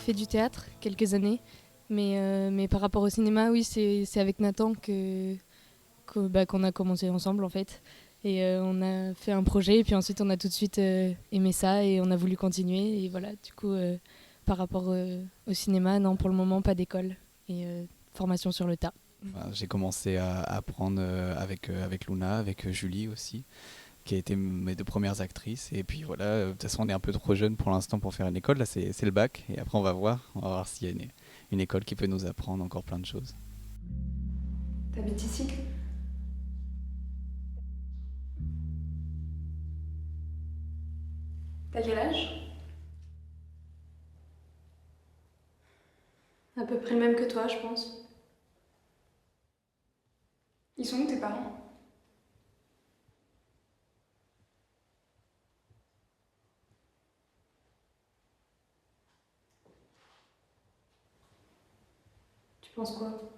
fait du théâtre quelques années, mais par rapport au cinéma, oui, c'est avec Nathan qu'on a commencé ensemble en fait. Et on a fait un projet, et puis ensuite on a tout de suite aimé ça et on a voulu continuer. Et voilà, du coup, par rapport au cinéma, non, pour le moment, pas d'école et formation sur le tas. Enfin, j'ai commencé à apprendre avec Luna, avec Julie aussi, qui a été mes deux premières actrices. Et puis voilà, de toute façon, on est un peu trop jeune pour l'instant pour faire une école. Là, c'est le bac. Et après, on va voir s'il y a une école qui peut nous apprendre encore plein de choses. T'habites ici? T'as quel âge? À peu près le même que toi, je pense. Ils sont où tes parents? Tu penses quoi?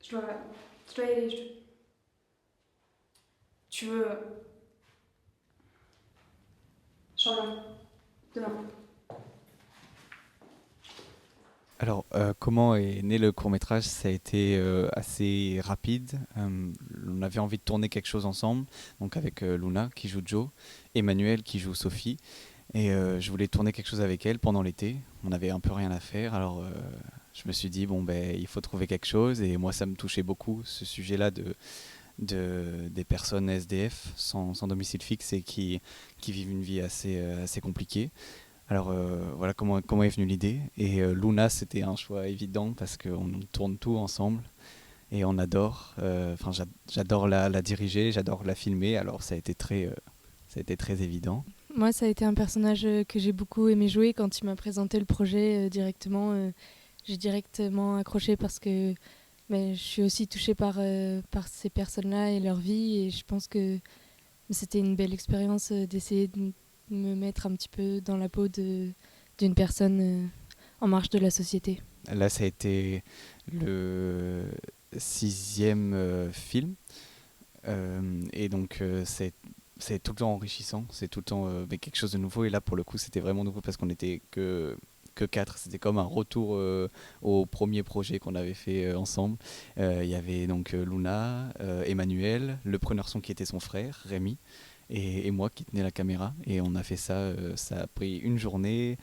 Je dois, je dois y aller. Tu veux. Je reviens. Demain. Alors, comment est né le court-métrage? Ça a été assez rapide. On avait envie de tourner quelque chose ensemble, donc avec Luna qui joue Joe, Emmanuel qui joue Sophie. Et je voulais tourner quelque chose avec elle pendant l'été. On avait un peu rien à faire, alors je me suis dit, bon, ben, il faut trouver quelque chose. Et moi, ça me touchait beaucoup, ce sujet-là des personnes SDF sans domicile fixe et qui vivent une vie assez compliquée. Alors voilà comment est venue l'idée. Et Luna, c'était un choix évident parce qu'on tourne tout ensemble et on adore. Enfin, j'adore la diriger, j'adore la filmer. Alors ça a été très évident. Moi, ça a été un personnage que j'ai beaucoup aimé jouer. Quand il m'a présenté le projet directement, j'ai directement accroché parce que je suis aussi touchée par ces personnes-là et leur vie. Et je pense que c'était une belle expérience d'essayer de me mettre un petit peu dans la peau d'une personne en marge de la société. Là, ça a été le sixième film. Et donc, c'est tout le temps enrichissant, c'est tout le temps mais quelque chose de nouveau. Et là, pour le coup, c'était vraiment nouveau parce qu'on n'était que quatre. C'était comme un retour au premier projet qu'on avait fait ensemble. Il y avait donc Luna, Emmanuel, le preneur son qui était son frère, Rémi, et moi qui tenais la caméra. Et on a fait ça, ça a pris une journée.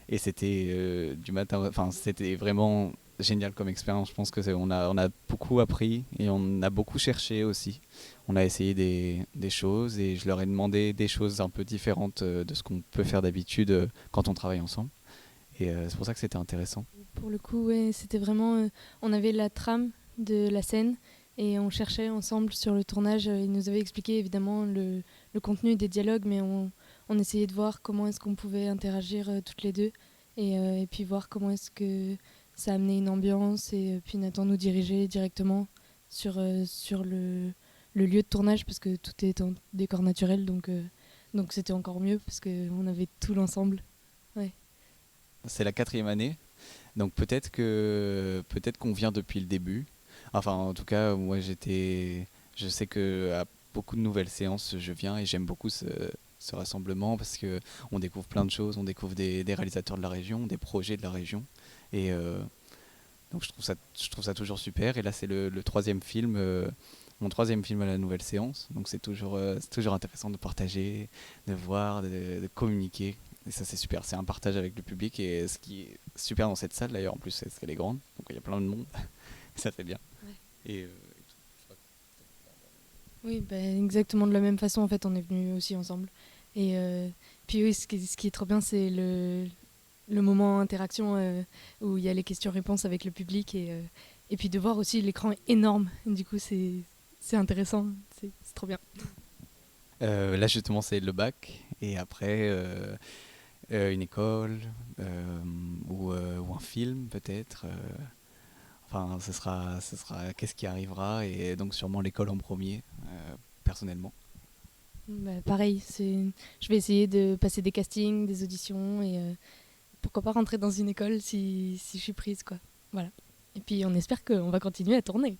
Et c'était du matin, enfin, c'était vraiment génial comme expérience. Je pense que on a beaucoup appris et on a beaucoup cherché aussi. On a essayé des choses et je leur ai demandé des choses un peu différentes de ce qu'on peut faire d'habitude quand on travaille ensemble. Et c'est pour ça que c'était intéressant. Pour le coup, ouais, c'était vraiment. On avait la trame de la scène et on cherchait ensemble sur le tournage. Ils nous avaient expliqué évidemment le contenu des dialogues, mais on essayait de voir comment est-ce qu'on pouvait interagir toutes les deux et puis voir comment est-ce que ça amenait une ambiance et puis Nathan nous dirigeait directement sur le lieu de tournage parce que tout est en décor naturel donc c'était encore mieux parce qu'on avait tout l'ensemble. Ouais. C'est la quatrième année, donc peut-être qu'on vient depuis le début. Enfin, en tout cas, moi je sais que à beaucoup de nouvelles séances, je viens et j'aime beaucoup ce rassemblement parce que on découvre plein de choses, on découvre des réalisateurs de la région, des projets de la région, et donc je trouve ça toujours super. Et là, c'est le troisième film, mon troisième film à la nouvelle séance, donc c'est toujours intéressant de partager, de voir, de communiquer. Et ça, c'est super, c'est un partage avec le public. Et ce qui est super dans cette salle, d'ailleurs, en plus, c'est qu'elle est grande, donc il y a plein de monde, ça c'est bien. Ouais. Et Oui, exactement de la même façon, en fait, on est venus aussi ensemble. Et puis oui, ce qui est trop bien, c'est le moment interaction où il y a les questions-réponses avec le public et puis de voir aussi l'écran est énorme. Du coup, c'est intéressant, c'est trop bien. là, justement, c'est le bac, et après, une école, ou un film, peut-être. Enfin, ce sera qu'est-ce qui arrivera, et donc sûrement l'école en premier, personnellement. Pareil, je vais essayer de passer des castings, des auditions et pourquoi pas rentrer dans une école si je suis prise, quoi. Voilà. Et puis on espère qu'on va continuer à tourner.